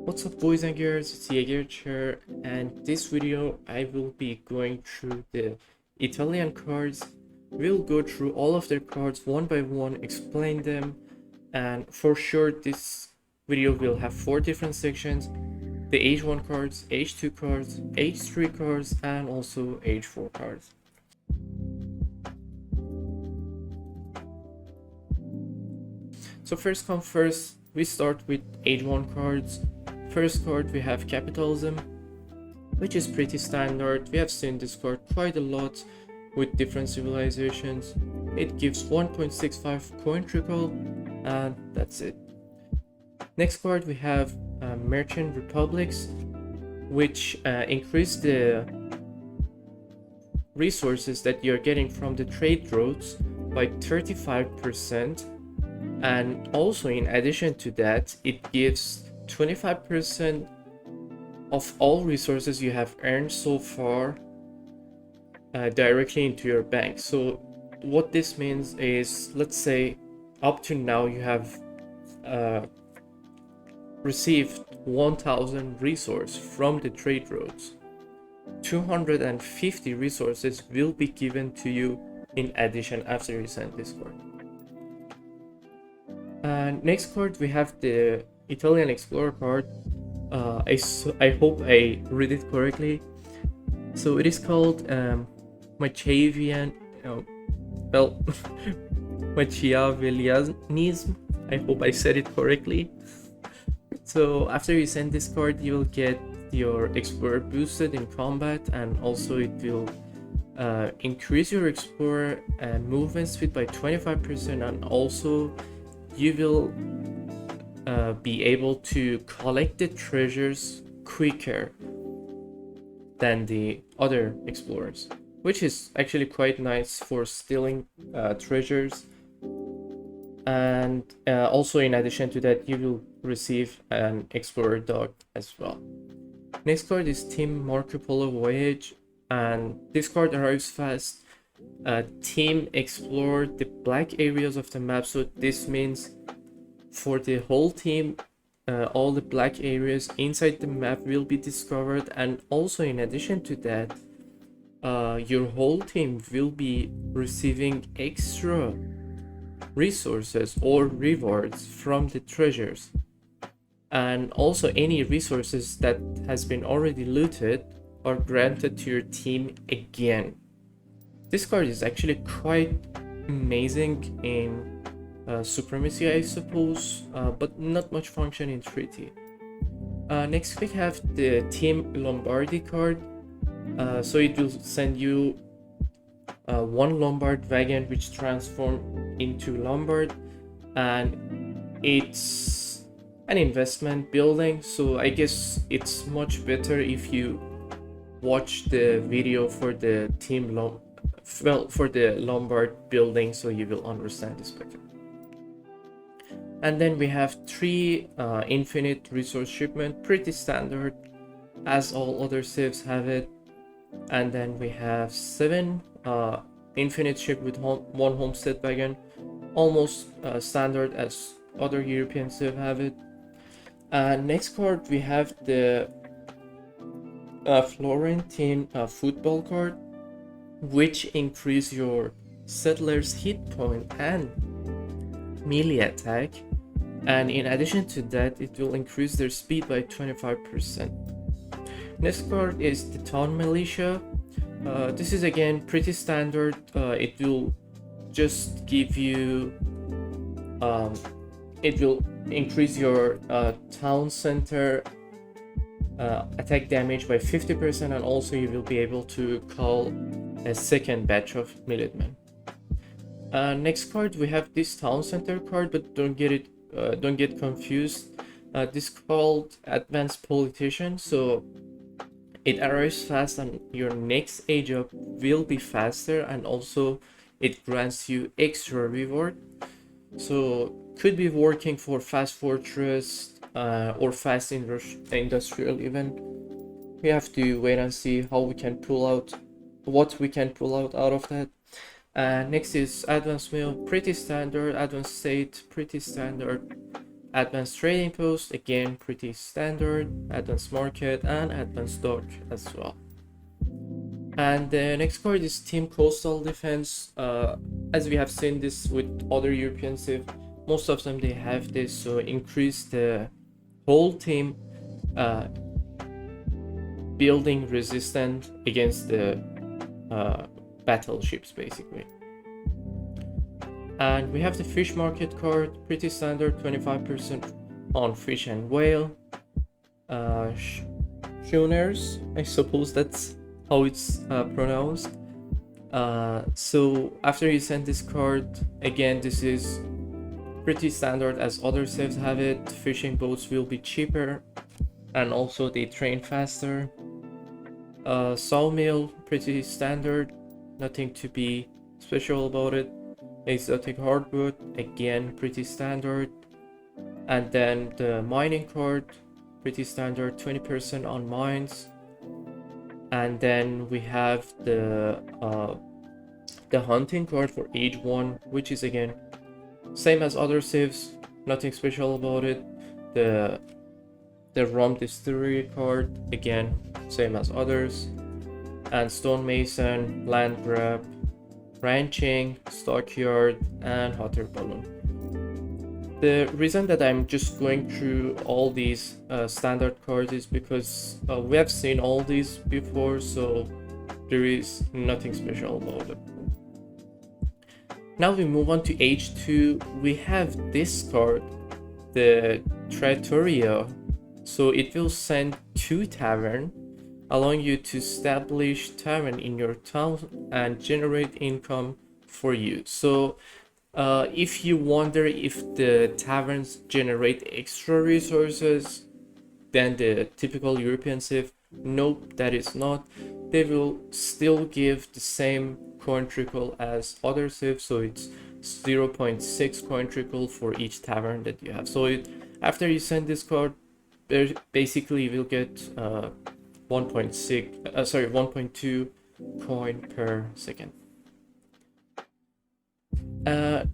What's up, boys and girls? It's Jaegerchere, and this video I will be going through the Italian cards. We'll go through all of their cards one by one, explain them, and for sure this video will have 4 different sections: the H1 cards, H2 cards, H3 cards, and also H4 cards. So first come first, we start with H1 cards. First card we have Capitalism, which is pretty standard. We have seen this card quite a lot with different civilizations. It gives 1.65 coin trickle, and that's it. Next card we have Merchant Republics, which increase the resources that you're getting from the trade routes by 35%, and also in addition to that it gives 25% of all resources you have earned so far directly into your bank. So what this means is, let's say up to now you have received 1000 resource from the trade routes. 250 resources will be given to you in addition after you send this card. Next card we have the Italian Explorer card. I hope I read it correctly. So it is called Machiavellian, well, Machiavellianism. I hope I said it correctly. So after you send this card, you will get your Explorer boosted in combat, and also it will increase your Explorer movement speed by 25%, and also you will be able to collect the treasures quicker than the other explorers, which is actually quite nice for stealing treasures. And also in addition to that, you will receive an explorer dog as well. Next card is Team Marco Polo Voyage, and this card arrives fast. Team explore the black areas of the map, so this means for the whole team all the black areas inside the map will be discovered, and also in addition to that your whole team will be receiving extra resources or rewards from the treasures, and also any resources that has been already looted are granted to your team again. This card is actually quite amazing in Supremacy, I suppose, but not much function in Treaty. Next we have the Team Lombardy card. So it will send you one Lombard wagon which transform into Lombard, and it's an investment building, so I guess it's much better if you watch the video for the for the Lombard building, so you will understand this better. And then we have 3 infinite resource shipment, pretty standard as all other civs have it. And then we have 7 infinite ship with 1 homestead wagon, almost standard as other European civ have it. Next card we have the Florentine football card, which increase your settlers hit point and melee attack, and in addition to that it will increase their speed by 25%. Next card is the Town Militia. This is again pretty standard. It will just give you it will increase your town center attack damage by 50%, and also you will be able to call a second batch of militmen. Next card we have this town center card, but don't get confused. This called Advanced Politician, so it arrives fast and your next age up will be faster, and also it grants you extra reward. So could be working for Fast Fortress or Fast Industrial even. We have to wait and see how we can pull out what we can pull out of that. Next is Advanced Mill, pretty standard. Advanced State, pretty standard. Advanced trading post, again pretty standard. Advanced market and advanced dock as well. And the next card is Team Coastal Defense. As we have seen this with other European civ, most of them they have this, so increase the whole team building resistant against the battleships basically. And we have the fish market card, pretty standard, 25% on fish and whale. Schooners, I suppose that's how it's pronounced. So after you send this card, again this is pretty standard as other civs have it. Fishing boats will be cheaper and also they train faster. Sawmill, pretty standard, nothing to be special about it. Exotic hardwood, again pretty standard. And then the mining card, pretty standard, 20% on mines. And then we have the hunting card for age 1, which is again same as other civs, nothing special about it. The rum distillery card, again same as others. And stonemason, land grab, ranching, stockyard, and hot air balloon. The reason that I'm just going through all these standard cards is because we have seen all these before, so there is nothing special about it. Now we move on to H2. We have this card, the Trattoria. So it will send 2 tavern, allowing you to establish tavern in your town and generate income for you. So if you wonder if the taverns generate extra resources than the typical European civ, nope, that is not. They will still give the same coin trickle as other civs, so it's 0.6 coin trickle for each tavern that you have. So after you send this card, basically you will get 1.2 coin per second.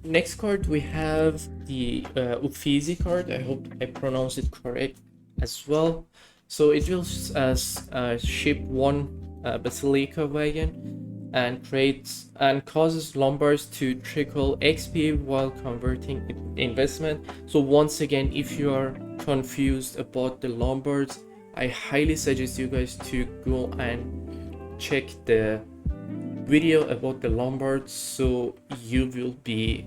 Next card we have the Uffizi card. I hope I pronounced it correct as well. So it will ship 1 Basilica wagon and creates and causes Lombards to trickle XP while converting investment. So once again, if you are confused about the Lombards, I highly suggest you guys to go and check the video about the Lombards, so you will be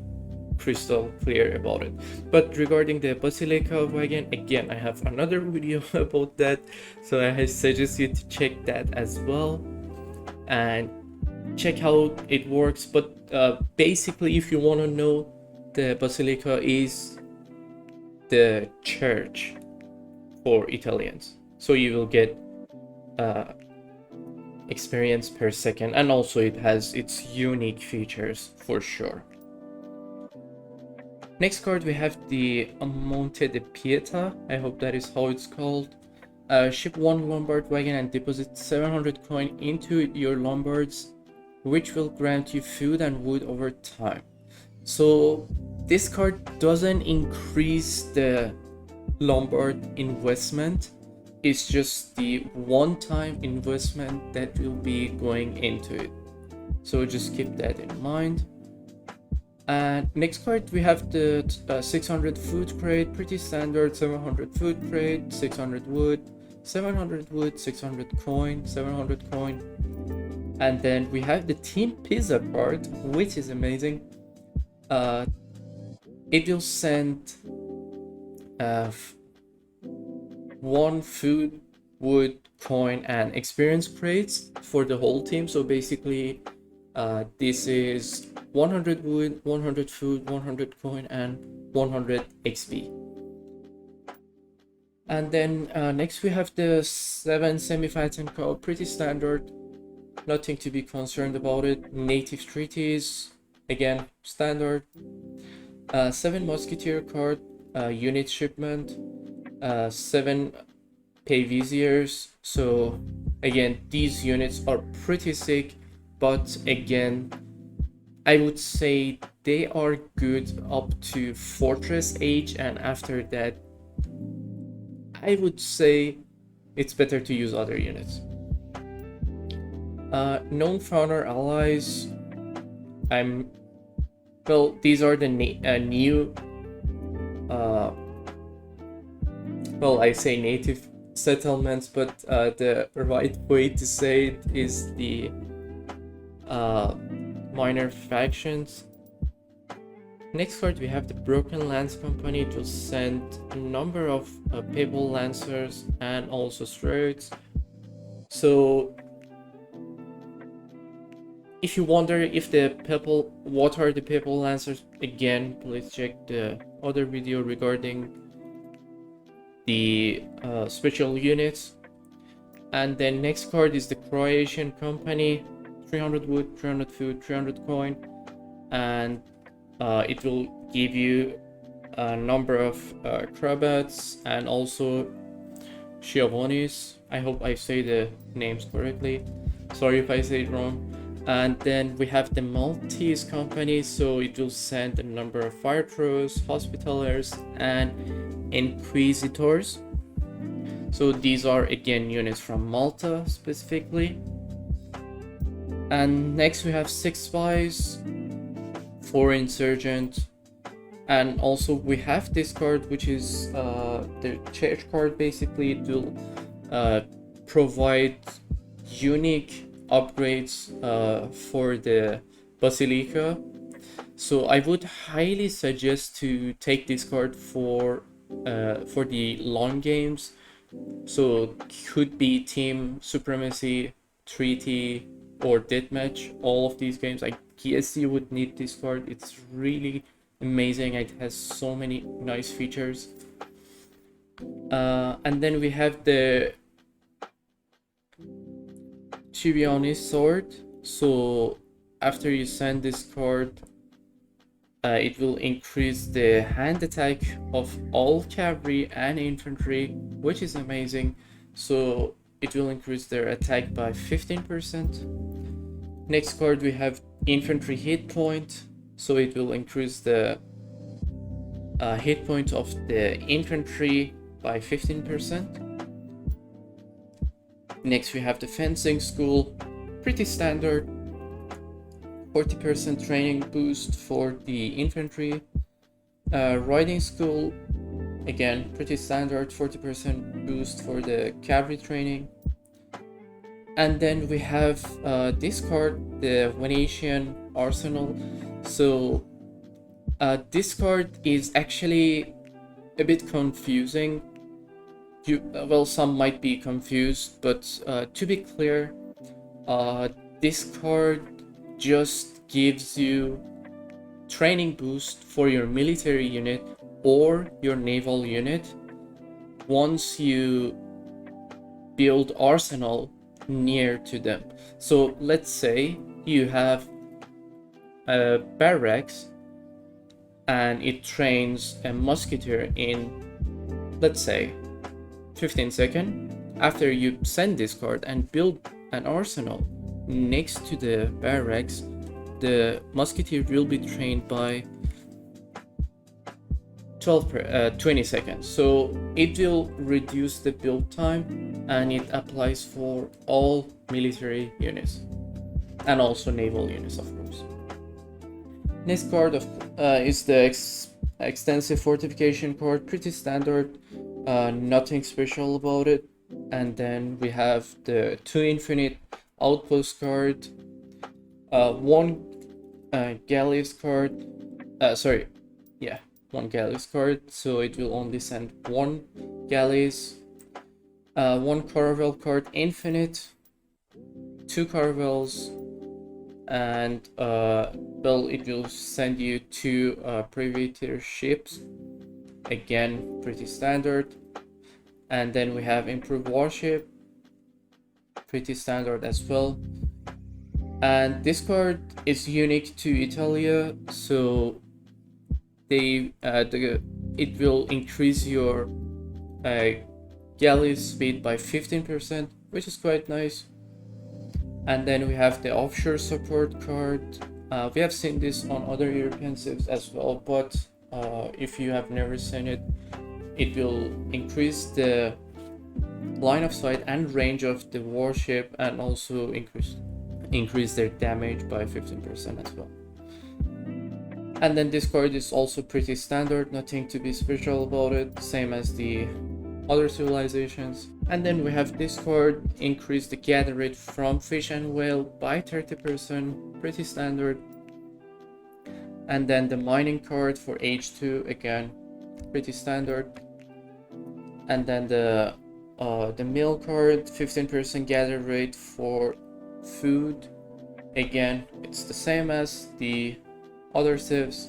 crystal clear about it. But regarding the Basilica wagon, again I have another video about that, so I suggest you to check that as well and check how it works. But basically, if you want to know, the Basilica is the church for Italians, so you will get experience per second, and also it has its unique features for sure. Next card we have the Monte de Pieta, I hope that is how it's called. Ship 1 Lombard wagon and deposit 700 coin into your Lombards, which will grant you food and wood over time. So this card doesn't increase the Lombard investment, it's just the one-time investment that will be going into it, so just keep that in mind. And next card we have the 600 food crate, pretty standard, 700 food crate, 600 wood, 700 wood, 600 coin, 700 coin. And then we have the Team Pizza card, which is amazing. It will send 1 food, wood, coin, and experience crates for the whole team. So basically, this is 100 wood, 100 food, 100 coin, and 100 XP. And then next we have the 7 semi-fattened cow, pretty standard, nothing to be concerned about it. Native treaties, again standard. 7 musketeer card, unit shipment. 7 pay viziers. So again, these units are pretty sick, but again, I would say they are good up to Fortress Age, and after that, I would say it's better to use other units. Known fauna allies, these are the new, I say native settlements, but the right way to say it is the minor factions. Next card we have the Broken Lance Company. It will send a number of Papal Lancers and also Strokes. So if you wonder if what are the Papal Lancers, again, please check the other video regarding the special units. And then next card is the Croatian Company. 300 wood, 300 food, 300 coin, and it will give you a number of Krabats and also Schiavonis. I hope I say the names correctly. Sorry if I say it wrong. And then we have the Maltese Company, so it will send a number of Fire Throws, Hospitallers, and Inquisitors. So these are again units from Malta specifically. And next we have 6 Spies, 4 Insurgent, and also we have this card, which is the church card. Basically, it will provide unique upgrades for the Basilica. So I would highly suggest to take this card for the long games. So could be Team Supremacy, Treaty, or Deathmatch. All of these games, I guess you would need this card. It's really amazing. It has so many nice features. And then we have the Chibiani sword. So after you send this card, it will increase the hand attack of all cavalry and infantry, which is amazing. So it will increase their attack by 15%. Next card we have infantry hit point, so it will increase the hit point of the infantry by 15%. Next we have the fencing school, pretty standard, 40% training boost for the infantry. Riding school, again pretty standard, 40% boost for the cavalry training. And then we have this card, the Venetian Arsenal. So this card is actually a bit confusing. Some might be confused, but to be clear, this card just gives you training boost for your military unit or your naval unit once you build arsenal near to them. So let's say you have a barracks and it trains a musketeer in, let's say, 15 seconds. After you send this card and build an arsenal next to the barracks, the musketeer will be trained by 20 seconds. So it will reduce the build time, and it applies for all military units and also naval units, of course. Next card is the extensive fortification card, pretty standard, nothing special about it. And then we have the 2 infinite outpost card, 1 galleys card, one galleys card, so it will only send 1 galleys, 1 caravel card, infinite, 2 caravels, and it will send you 2 privateer ships, again pretty standard. And then we have improved warship, pretty standard as well. And this card is unique to Italia, so it will increase your galley speed by 15%, which is quite nice. And then we have the offshore support card, We have seen this on other European civs as well, but if you have never seen it, it will increase the line of sight and range of the warship, and also increase their damage by 15% as well. And then this card is also pretty standard, nothing to be special about it, same as the other civilizations. And then we have this card, increase the gather rate from fish and whale by 30%, pretty standard. And then the mining card for H2, again, pretty standard. And then the meal card, 15% gather rate for food, again, it's the same as the other civs.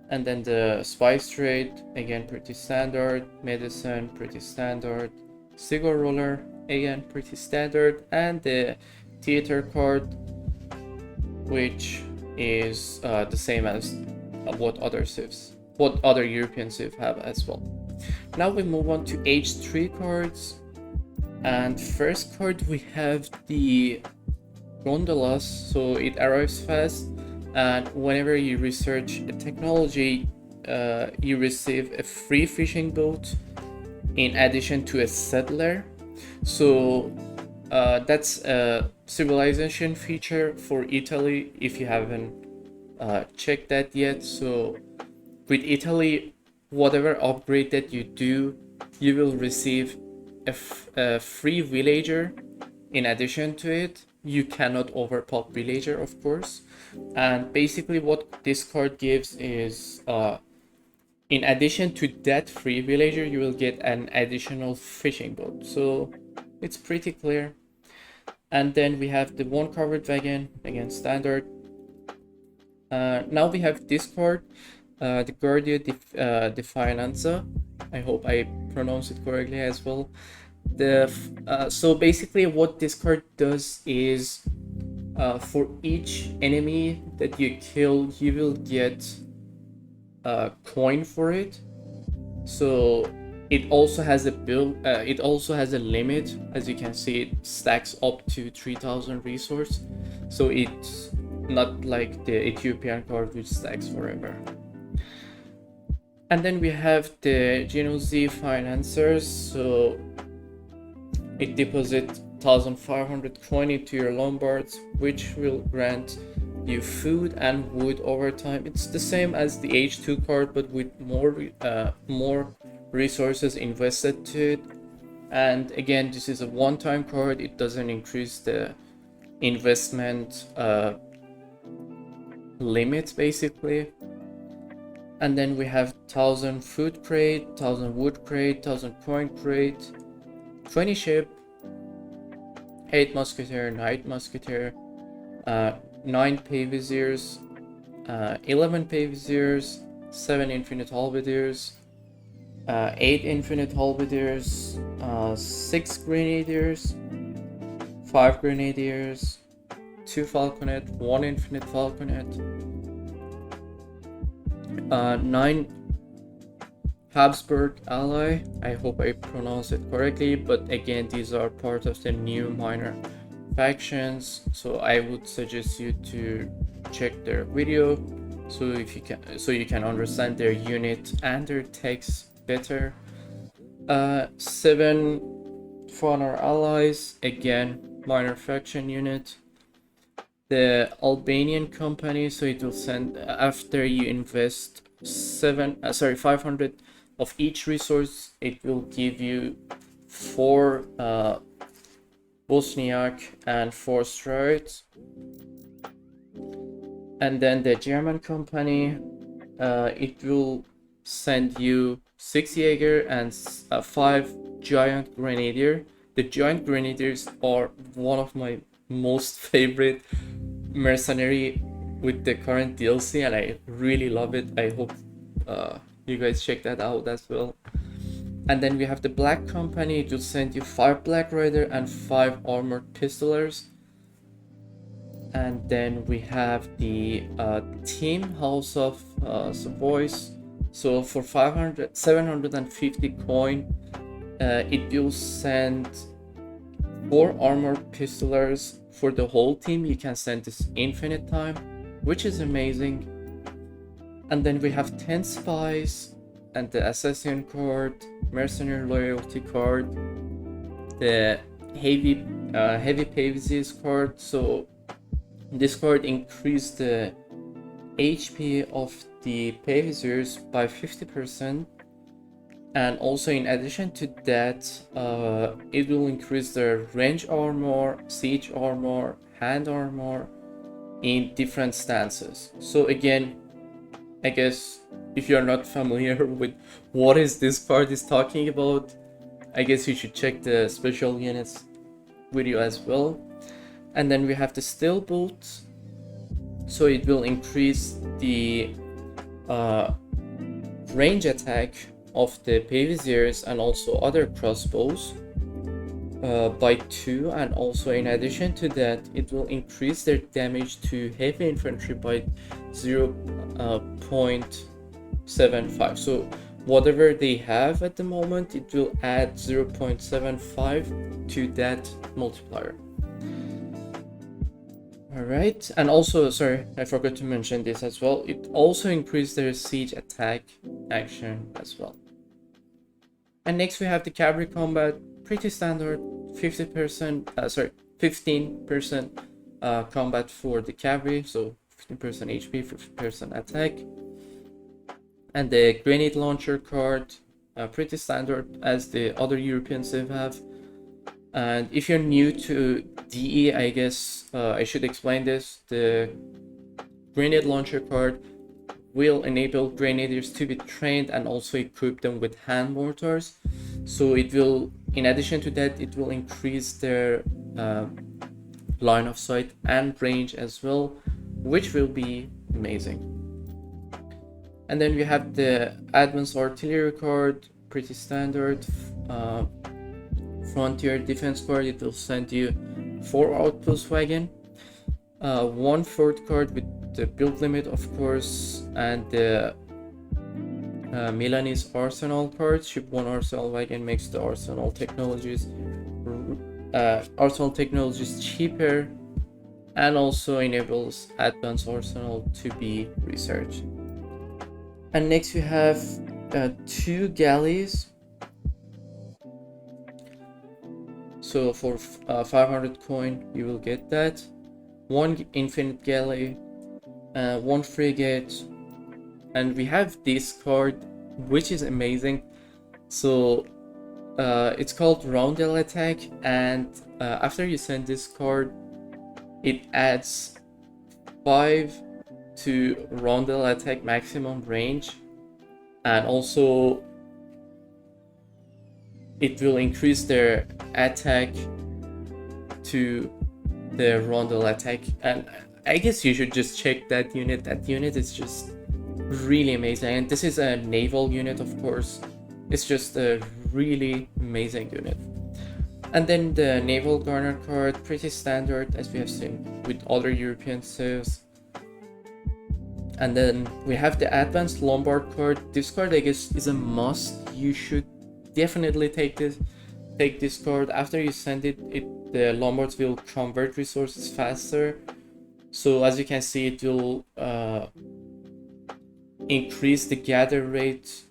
And then the spice trade, again, pretty standard. Medicine, pretty standard. Cigar roller, again, pretty standard. And the theater card, which is the same as what other European civ have as well. Now we move on to H3 cards, and first card we have the gondolas, so it arrives fast, and whenever you research a technology, you receive a free fishing boat in addition to a settler. So that's a civilization feature for Italy if you haven't checked that yet. So with Italy, whatever upgrade that you do, you will receive a free villager in addition to it. You cannot overpop villager, of course. And basically what this card gives is in addition to that free villager, you will get an additional fishing boat. So it's pretty clear. And then we have the one covered wagon, again standard. Now we have this card, the Guardia di Finanza. I hope I pronounce it correctly as well. So basically what this card does is for each enemy that you kill, you will get a coin for it. So it also has a it also has a limit. As you can see, it stacks up to 3000 resource. So it's not like the Ethiopian card which stacks forever. And then we have the Genoese Financiers. So it deposits 1500 coin into your Lombards, which will grant you food and wood over time. It's the same as the H2 card, but with more resources invested to it. And again, this is a one-time card. It doesn't increase the investment limit, basically. And then we have 1000 food crate, 1000 wood crate, 1000 coin crate, 20 ship, 8 musketeer, 9 musketeer, 9 pay viziers, 11 pay viziers, 7 infinite halberdiers, 8 infinite halberdiers, 6 grenadiers, 5 grenadiers, 2 falconet, 1 infinite falconet, 9 Habsburg ally. I hope I pronounced it correctly, but again, these are part of the new minor factions, so I would suggest you to check their video so you can understand their unit and their text better. 7 foreigner allies, again minor faction unit. The Albanian company, so it will send after you invest 500 of each resource, it will give you 4 Bosniak and 4 Straight. And then the German company, it will send you 6 Jaeger and 5 giant grenadier. The giant grenadiers are one of my most favorite mercenary with the current DLC, and I really love it. I hope you guys check that out as well. And then we have the Black Company. It will send you 5 Black Rider and 5 armored pistolers. And then we have the Team House of Savoys. So for 750 coin, it will send 4 armored pistolers for the whole team. You can send this infinite time. which is amazing. And then we have 10 spies and the assassin card, mercenary loyalty card, the heavy pavises card. So this card increased the HP of the pavisiers by 50%, and also in addition to that, it will increase their range armor, siege armor, hand armor in different stances. So again, I guess if you're not familiar with what is this card is talking about, I guess you should check the special units video as well. And then we have the steel bolt, so it will increase the range attack of the pavisiers and also other crossbows by 2, and also in addition to that, it will increase their damage to heavy infantry by 0.75. So whatever they have at the moment, it will add 0.75 to that multiplier. Alright, and also, sorry, I forgot to mention this as well, it also increased their siege attack action as well. And next we have the cavalry combat, pretty standard, 15% combat for the cavalry, so 15% HP, 50% attack. And the grenade launcher card, pretty standard as the other European civ have. And if you're new to DE, I guess I should explain this. The grenade launcher card will enable grenadiers to be trained and also equip them with hand mortars. So it will, in addition to that, it will increase their line of sight and range as well, which will be amazing. And then we have the advanced artillery card, pretty standard. Frontier defense card, it will send you 4 outpost wagon, 1 fort card with the build limit, of course, and the Milanese arsenal card. Ship 1 arsenal wagon makes the arsenal technologies cheaper, and also enables advanced arsenal to be researched. And next we have 2 galleys. So for 500 coin you will get that, 1 infinite galley, 1 frigate, and we have this card which is amazing. So it's called roundel attack, and after you send this card, it adds 5 to roundel attack maximum range, and also it will increase their attack to the roundel attack. And I guess you should just check that unit. That unit is just really amazing, and this is a naval unit, of course. It's just a really amazing unit. And then the naval garner card, pretty standard as we have seen with other European civs. And then we have the advanced Lombard card. This card, I guess, is a must. You should definitely take this card. After you send it, the Lombards will convert resources faster. So as you can see, it will increase the gather rate,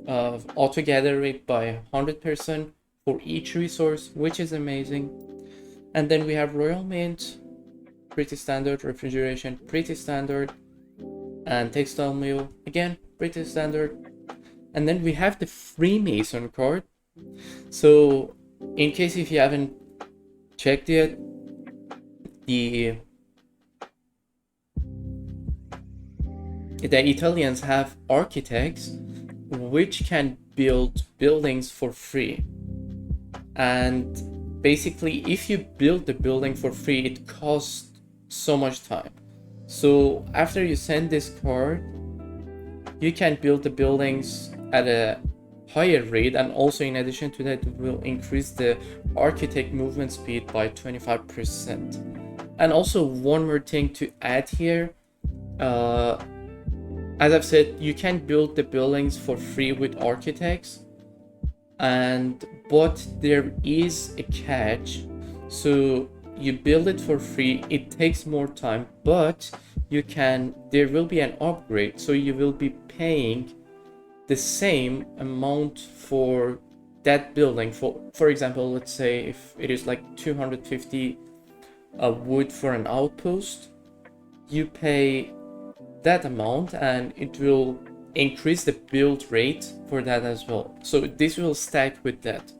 auto gather rate by 100% for each resource, which is amazing. And then we have Royal Mint, pretty standard. Refrigeration, pretty standard. And textile mill, again, pretty standard. And then we have the Freemason card. So in case if you haven't checked yet, the Italians have architects which can build buildings for free. And basically, if you build the building for free, it costs so much time. So after you send this card, you can build the buildings at a higher rate, and also in addition to that, it will increase the architect movement speed by 25%. And also one more thing to add here, as I've said, you can build the buildings for free with architects, but there is a catch. So you build it for free, it takes more time, but there will be an upgrade, so you will be paying the same amount for that building. For example, let's say if it is like 250 wood for an outpost, you pay that amount and it will increase the build rate for that as well. So this will stack with that.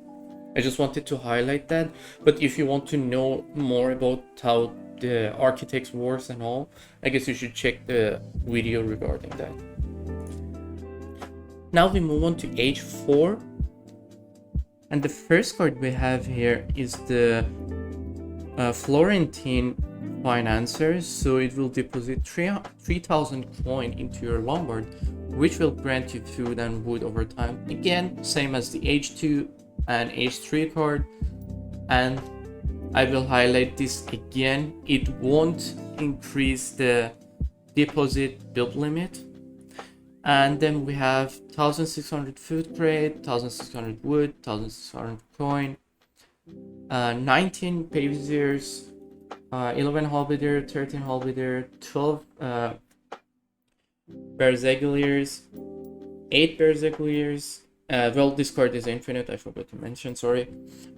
I just wanted to highlight that. But if you want to know more about how the architects works and all, I guess you should check the video regarding that. Now we move on to age 4. And the first card we have here is the Florentine Financier. So it will deposit 3,000 coin into your Lombard, which will grant you food and wood over time. Again, same as the age 2 and age 3 card. And I will highlight this again. It won't increase the deposit build limit. And then we have 1,600 food crate, 1,600 wood, 1,600 coin, 19 Pavisiers, 11 Halberdier, 13 Halberdier, 12 Berserkers, 8 Berserkers. Well, this card is infinite, I forgot to mention, sorry.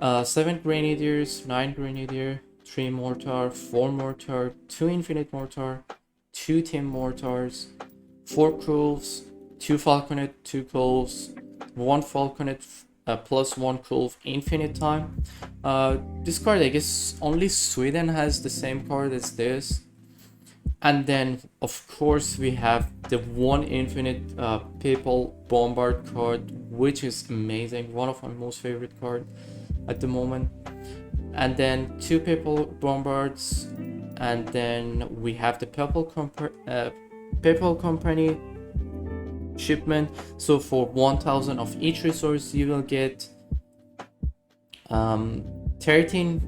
7 Grenadiers, 9 Grenadier, 3 Mortar, 4 Mortar, 2 Infinite Mortar, 2 Team Mortars, 4 Crows, 2 Falconet, 2 Coves, 1 Falconet plus 1 Cove infinite time. This card, I guess only Sweden has the same card as this. And then of course we have the 1 infinite Papal Bombard card, which is amazing, one of my most favorite card at the moment. And then 2 Papal Bombards, and then we have the Papal Company shipment. So for 1,000 of each resource you will get 13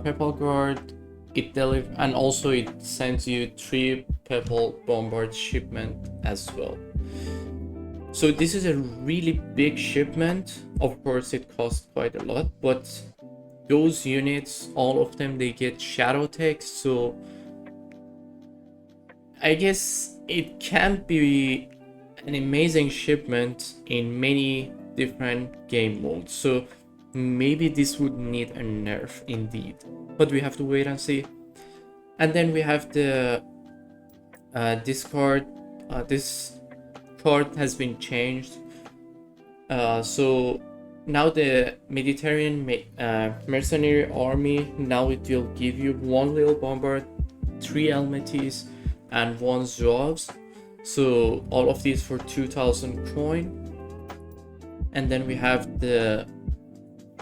Papal Guard. And also it sends you 3 Papal Bombard shipment as well. So this is a really big shipment. Of course it costs quite a lot, but those units, all of them, they get shadow text. So I guess it can be an amazing shipment in many different game modes. So maybe this would need a nerf indeed, but we have to wait and see. And then we have the this card. This card has been changed. So now the Mediterranean mercenary army, now it will give you 1 little bombard, 3 Almaties, and 1 Zouaves. So all of these for 2,000 coin. And then we have the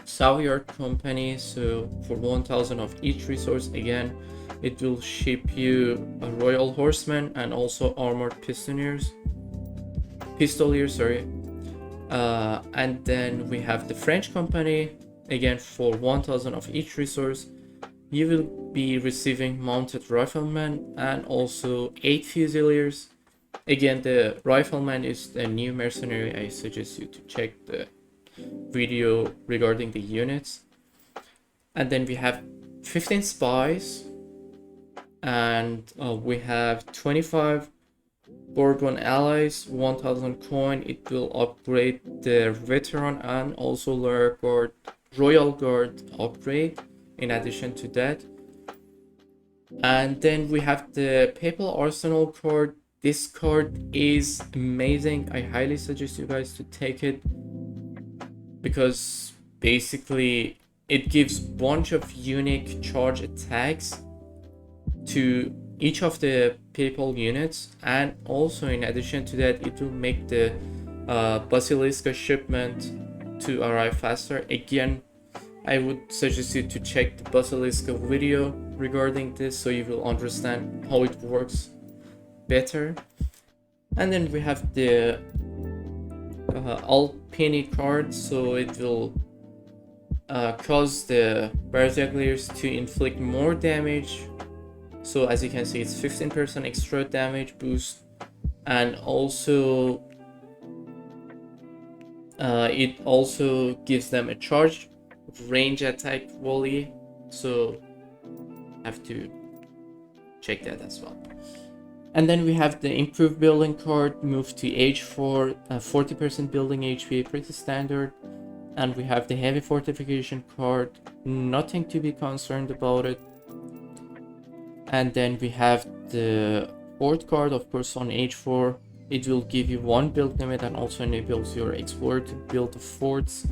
Savoyard Company. So for 1,000 of each resource, again, it will ship you a Royal Horseman and also armored pistoliers. And then we have the French Company. Again, for 1,000 of each resource, you will be receiving mounted riflemen and also 8 Fusiliers. Again, the rifleman is the new mercenary. I suggest you to check the video regarding the units. And then we have 15 spies, and we have 25 Bourbon allies, 1,000 coin. It will upgrade the veteran and also Royal Guard upgrade in addition to that. And then we have the Papal Arsenal card. This card is amazing. I highly suggest you guys to take it, because basically it gives bunch of unique charge attacks to each of the Papal units, and also in addition to that it will make the Basiliska shipment to arrive faster. Again, I would suggest you to check the Basiliska video regarding this, so you will understand how it works better. And then we have the Alpini card. So it will cause the Berserkers to inflict more damage. So as you can see, it's 15% extra damage boost, and also it also gives them a charge range attack volley. So have to check that as well. And then we have the improved building card, move to age 4, 40% building HP, pretty standard. And we have the heavy fortification card, nothing to be concerned about it. And then we have the fort card, of course, on age 4. It will give you 1 build limit and also enables your explorer to build the forts.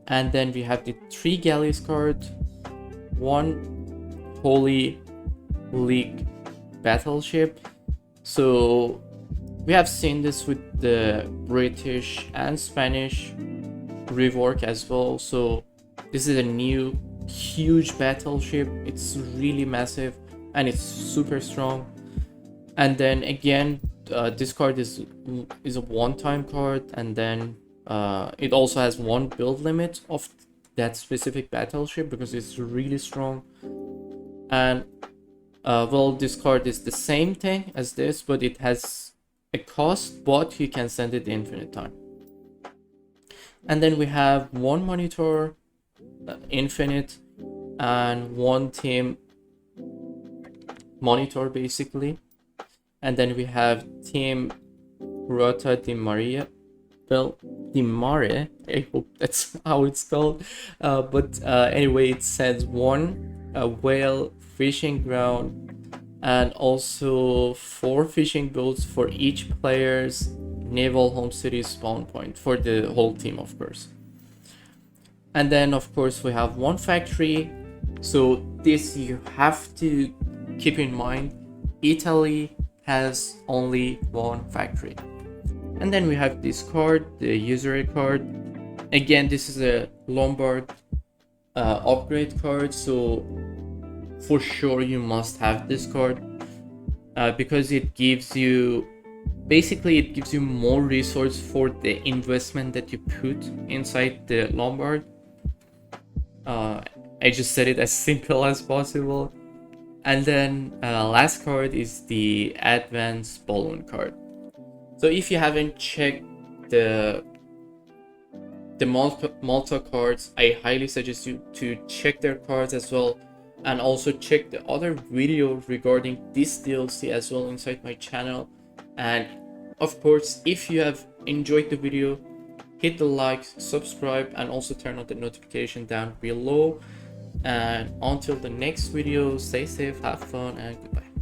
And then we have the 3 galleys card, 1 Holy League battleship. So we have seen this with the British and Spanish rework as well. So this is a new huge battleship. It's really massive and it's super strong. And then again, this card is a one-time card, and then it also has 1 build limit of that specific battleship because it's really strong. And well, this card is the same thing as this, but it has a cost, but you can send it infinite time. And then we have 1 monitor infinite and 1 team monitor basically. And then we have team Rota di Maria. Well, Di Mare, I hope that's how it's spelled. But anyway, it says 1 whale fishing ground and also 4 fishing boats for each player's naval home city spawn point for the whole team, of course. And then of course we have 1 factory. So this you have to keep in mind, Italy has only 1 factory. And then we have this card, the Jaegerchere card. Again, this is a Lombard upgrade card, so for sure you must have this card because it gives you, basically it gives you more resource for the investment that you put inside the Lombard. I just said it as simple as possible. And then last card is the Advanced Balloon card. So if you haven't checked the Malta cards, I highly suggest you to check their cards as well, and also check the other video regarding this DLC as well inside my channel. And of course, if you have enjoyed the video, hit the like, subscribe, and also turn on the notification down below. And until the next video, stay safe, have fun, and goodbye.